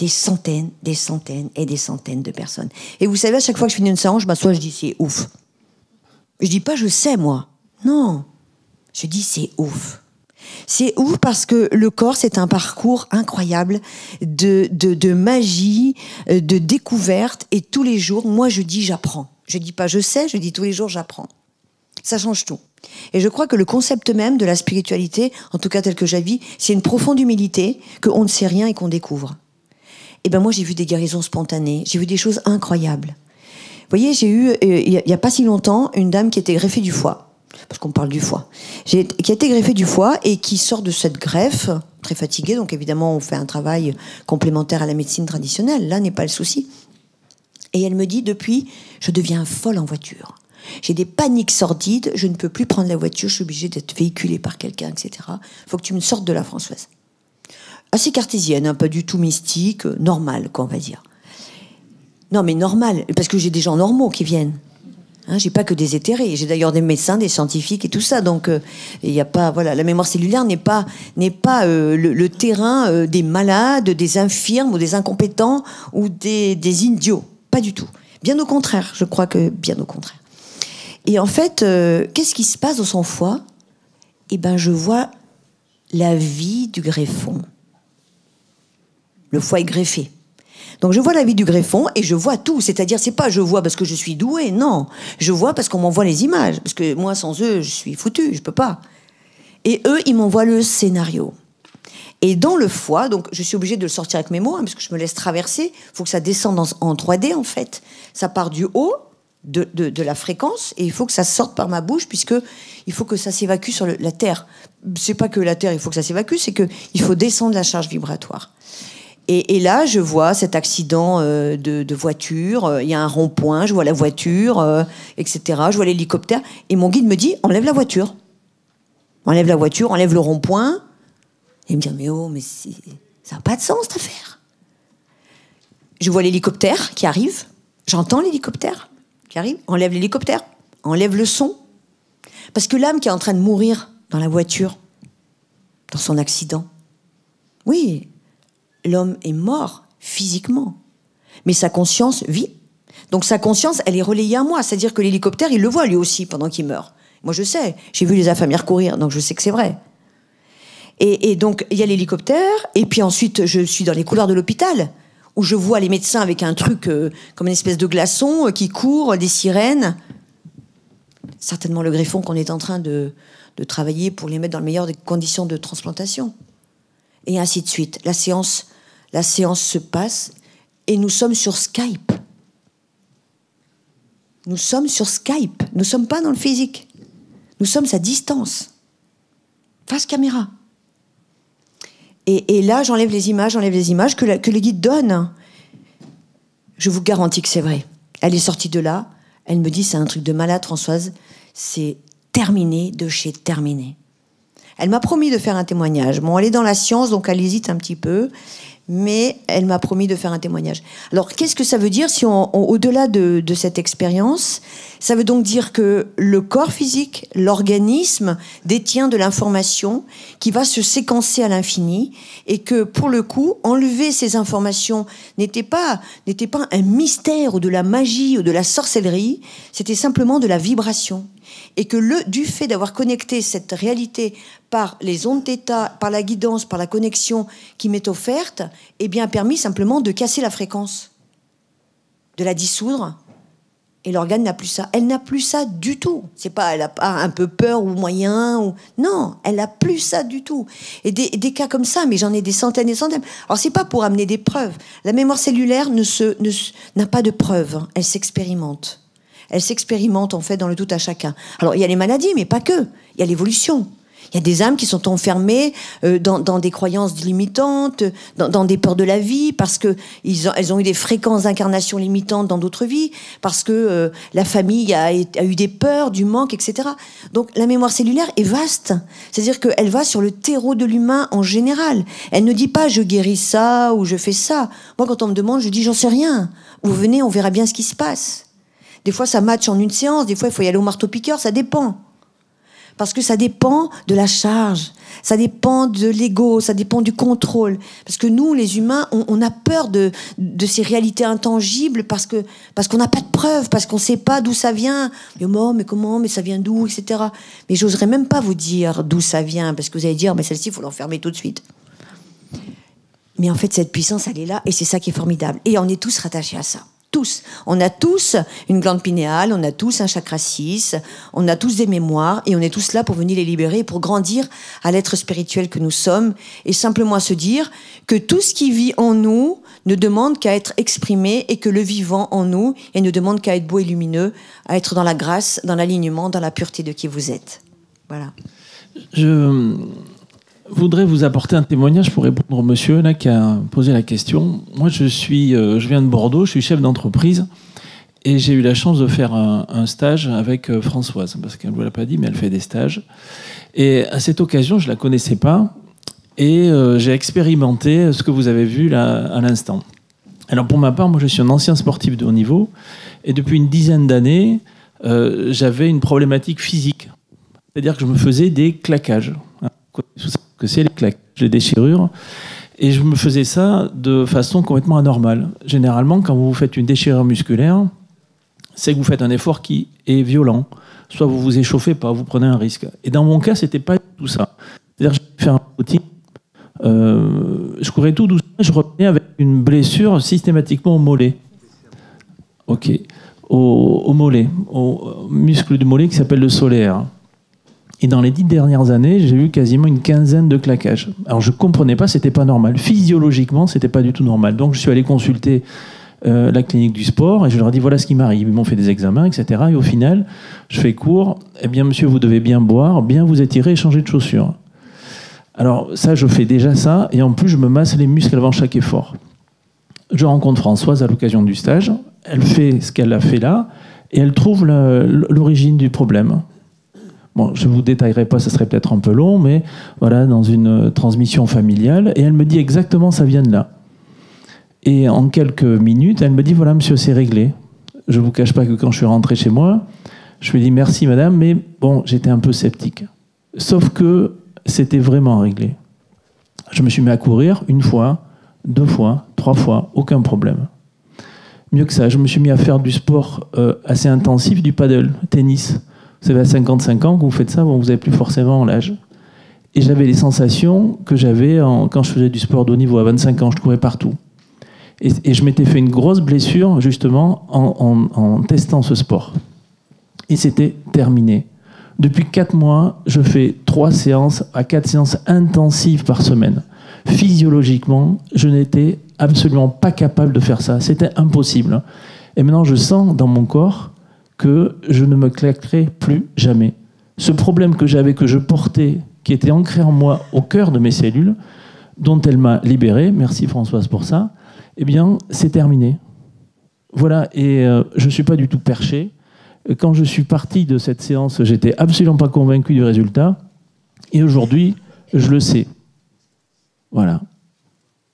centaines et des centaines de personnes. Et vous savez, à chaque fois que je finis une séance, je m'assois, je dis c'est ouf. Je dis pas je sais, moi. Non. Je dis c'est ouf. C'est ouf parce que le corps, c'est un parcours incroyable de magie, de découverte. Et tous les jours, moi, je dis j'apprends. Je dis pas je sais, je dis tous les jours j'apprends. Ça change tout. Et je crois que le concept même de la spiritualité, en tout cas tel que je la vis, c'est une profonde humilité, qu'on ne sait rien et qu'on découvre. Et ben moi, j'ai vu des guérisons spontanées, j'ai vu des choses incroyables. Vous voyez, j'ai eu, il y a pas si longtemps, une dame qui était greffée du foie, parce qu'on parle du foie, qui a été greffée du foie et qui sort de cette greffe, très fatiguée, donc évidemment, on fait un travail complémentaire à la médecine traditionnelle, là n'est pas le souci. Et elle me dit, depuis, je deviens folle en voiture. J'ai des paniques sordides, je ne peux plus prendre la voiture, je suis obligée d'être véhiculée par quelqu'un, etc. Il faut que tu me sortes de là, Françoise. Assez cartésienne, hein, pas du tout mystique, normale, quoi, on va dire. Non, mais normale, parce que j'ai des gens normaux qui viennent. Hein, j'ai pas que des éthérés, j'ai d'ailleurs des médecins, des scientifiques et tout ça. Donc, il y a pas, voilà, la mémoire cellulaire n'est pas le terrain des malades, des infirmes ou des incompétents ou des idiots. Pas du tout. Bien au contraire, je crois que bien au contraire. Et en fait, qu'est-ce qui se passe dans son foie ? Eh ben, je vois la vie du greffon. Le foie est greffé. Donc je vois la vie du greffon et je vois tout. C'est-à-dire, c'est pas je vois parce que je suis douée, non. Je vois parce qu'on m'envoie les images. Parce que moi, sans eux, je suis foutue, je peux pas. Et eux, ils m'envoient le scénario. Et dans le foie, donc je suis obligée de le sortir avec mes mots, hein, parce que je me laisse traverser. Il faut que ça descende en 3D, en fait. Ça part du haut, de la fréquence, et il faut que ça sorte par ma bouche, puisque il faut que ça s'évacue sur la Terre. C'est pas que la Terre, il faut que ça s'évacue, c'est qu'il faut descendre la charge vibratoire. Et là, je vois cet accident de voiture, il y a un rond-point, je vois la voiture, etc. Je vois l'hélicoptère, et mon guide me dit, enlève la voiture. Enlève la voiture, enlève le rond-point. Et il me dit, mais oh, mais ça n'a pas de sens, cette affaire. Je vois l'hélicoptère qui arrive, j'entends l'hélicoptère qui arrive, enlève l'hélicoptère, enlève le son. Parce que l'âme qui est en train de mourir dans la voiture, dans son accident, oui, l'homme est mort physiquement, mais sa conscience vit. Donc sa conscience, elle est relayée à moi, c'est-à-dire que l'hélicoptère, il le voit lui aussi pendant qu'il meurt. Moi je sais, j'ai vu les infirmières courir, donc je sais que c'est vrai. Et donc il y a l'hélicoptère, et puis ensuite je suis dans les couloirs de l'hôpital, où je vois les médecins avec un truc comme une espèce de glaçon qui court, des sirènes. Certainement le greffon qu'on est en train de travailler pour les mettre dans le meilleur des conditions de transplantation. Et ainsi de suite. La séance se passe et nous sommes sur Skype. Nous sommes sur Skype. Nous ne sommes pas dans le physique. Nous sommes à distance. Face caméra. Et là, j'enlève les images que le guide donne. Je vous garantis que c'est vrai. Elle est sortie de là. Elle me dit, c'est un truc de malade, Françoise. C'est terminé de chez terminé. Elle m'a promis de faire un témoignage. Bon, elle est dans la science, donc elle hésite un petit peu. Mais elle m'a promis de faire un témoignage. Alors, qu'est-ce que ça veut dire si au-delà de cette expérience, ça veut donc dire que le corps physique, l'organisme, détient de l'information qui va se séquencer à l'infini et que, pour le coup, enlever ces informations n'était pas un mystère ou de la magie ou de la sorcellerie, c'était simplement de la vibration. Et que du fait d'avoir connecté cette réalité par les ondes θ, par la guidance, par la connexion qui m'est offerte, eh bien, a permis simplement de casser la fréquence, de la dissoudre, et l'organe n'a plus ça. Elle n'a plus ça du tout. C'est pas, elle a pas un peu peur ou moyen, ou non, elle n'a plus ça du tout. Et des cas comme ça, mais j'en ai des centaines et des centaines. Alors c'est pas pour amener des preuves. La mémoire cellulaire n'a pas de preuves. Elle s'expérimente. Elle s'expérimente en fait dans le tout à chacun. Alors il y a les maladies, mais pas que. Il y a l'évolution. Il y a des âmes qui sont enfermées dans des croyances limitantes, dans des peurs de la vie, parce que elles ont eu des fréquences d'incarnation limitantes dans d'autres vies, parce que la famille a eu des peurs, du manque, etc. Donc la mémoire cellulaire est vaste. C'est-à-dire qu'elle va sur le terreau de l'humain en général. Elle ne dit pas « je guéris ça » ou « je fais ça ». Moi, quand on me demande, je dis « j'en sais rien ». Vous venez, on verra bien ce qui se passe. Des fois, ça match en une séance. Des fois, il faut y aller au marteau-piqueur. Ça dépend. Parce que ça dépend de la charge. Ça dépend de l'ego. Ça dépend du contrôle. Parce que nous, les humains, on a peur de ces réalités intangibles parce qu'on n'a pas de preuves, parce qu'on ne sait pas d'où ça vient. Mais comment, mais ça vient d'où, etc. Mais j'oserais même pas vous dire d'où ça vient, parce que vous allez dire, mais celle-ci, il faut l'enfermer tout de suite. Mais en fait, cette puissance, elle est là, et c'est ça qui est formidable. Et on est tous rattachés à ça. Tous. On a tous une glande pinéale, on a tous un chakra 6, on a tous des mémoires et on est tous là pour venir les libérer, pour grandir à l'être spirituel que nous sommes et simplement se dire que tout ce qui vit en nous ne demande qu'à être exprimé et que le vivant en nous ne demande qu'à être beau et lumineux, à être dans la grâce, dans l'alignement, dans la pureté de qui vous êtes. Voilà. Je voudrais vous apporter un témoignage pour répondre au monsieur là, qui a posé la question. Moi, je viens de Bordeaux, je suis chef d'entreprise et j'ai eu la chance de faire un stage avec Françoise, parce qu'elle ne vous l'a pas dit, mais elle fait des stages. Et à cette occasion, je ne la connaissais pas et j'ai expérimenté ce que vous avez vu là à l'instant. Alors pour ma part, moi je suis un ancien sportif de haut niveau et depuis une dizaine d'années, j'avais une problématique physique. C'est-à-dire que je me faisais des claquages. Que c'est les claques, les déchirures, et je me faisais ça de façon complètement anormale. Généralement, quand vous faites une déchirure musculaire, c'est que vous faites un effort qui est violent. Soit vous vous échauffez pas, vous prenez un risque. Et dans mon cas, c'était pas tout ça. C'est-à-dire que je faire un footing, je courais tout doucement, je revenais avec une blessure systématiquement au mollet. Ok, au mollet, au muscle du mollet qui s'appelle le solaire. Et dans les 10 dernières années, j'ai eu quasiment une quinzaine de claquages. Alors je ne comprenais pas, c'était pas normal. Physiologiquement, c'était pas du tout normal. Donc je suis allé consulter la clinique du sport, et je leur dis voilà ce qui m'arrive. Ils m'ont fait des examens, etc. Et au final, je fais court, eh bien monsieur, vous devez bien boire, bien vous étirer et changer de chaussures. Alors ça, je fais déjà ça, et en plus, je me masse les muscles avant chaque effort. Je rencontre Françoise à l'occasion du stage, elle fait ce qu'elle a fait là, et elle trouve l'origine du problème. Bon, je ne vous détaillerai pas, ça serait peut-être un peu long, mais voilà, dans une transmission familiale, et elle me dit exactement ça vient de là. Et en quelques minutes, elle me dit voilà monsieur, c'est réglé. Je ne vous cache pas que quand je suis rentré chez moi, je lui ai dit merci madame, mais bon, j'étais un peu sceptique. Sauf que c'était vraiment réglé. Je me suis mis à courir 1 fois, 2 fois, 3 fois, aucun problème. Mieux que ça, je me suis mis à faire du sport assez intensif, du paddle, tennis. Vous savez, à 55 ans, quand vous faites ça, bon, vous n'avez plus forcément l'âge. Et j'avais les sensations que j'avais quand je faisais du sport de haut niveau. À 25 ans, je courais partout. Et je m'étais fait une grosse blessure, justement, en testant ce sport. Et c'était terminé. Depuis 4 mois, je fais 3 séances à 4 séances intensives par semaine. Physiologiquement, je n'étais absolument pas capable de faire ça. C'était impossible. Et maintenant, je sens dans mon corps que je ne me claquerai plus jamais. Ce problème que j'avais, que je portais, qui était ancré en moi, au cœur de mes cellules, dont elle m'a libéré, merci Françoise pour ça, eh bien, c'est terminé. Voilà, et je ne suis pas du tout perché. Quand je suis parti de cette séance, j'étais absolument pas convaincu du résultat. Et aujourd'hui, je le sais. Voilà,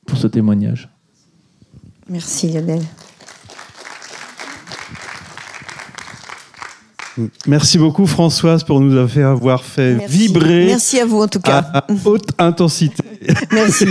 pour ce témoignage. Merci Lionel. Merci beaucoup Françoise pour nous avoir fait Merci. vibrer. Merci à vous en tout cas. À haute intensité. Merci.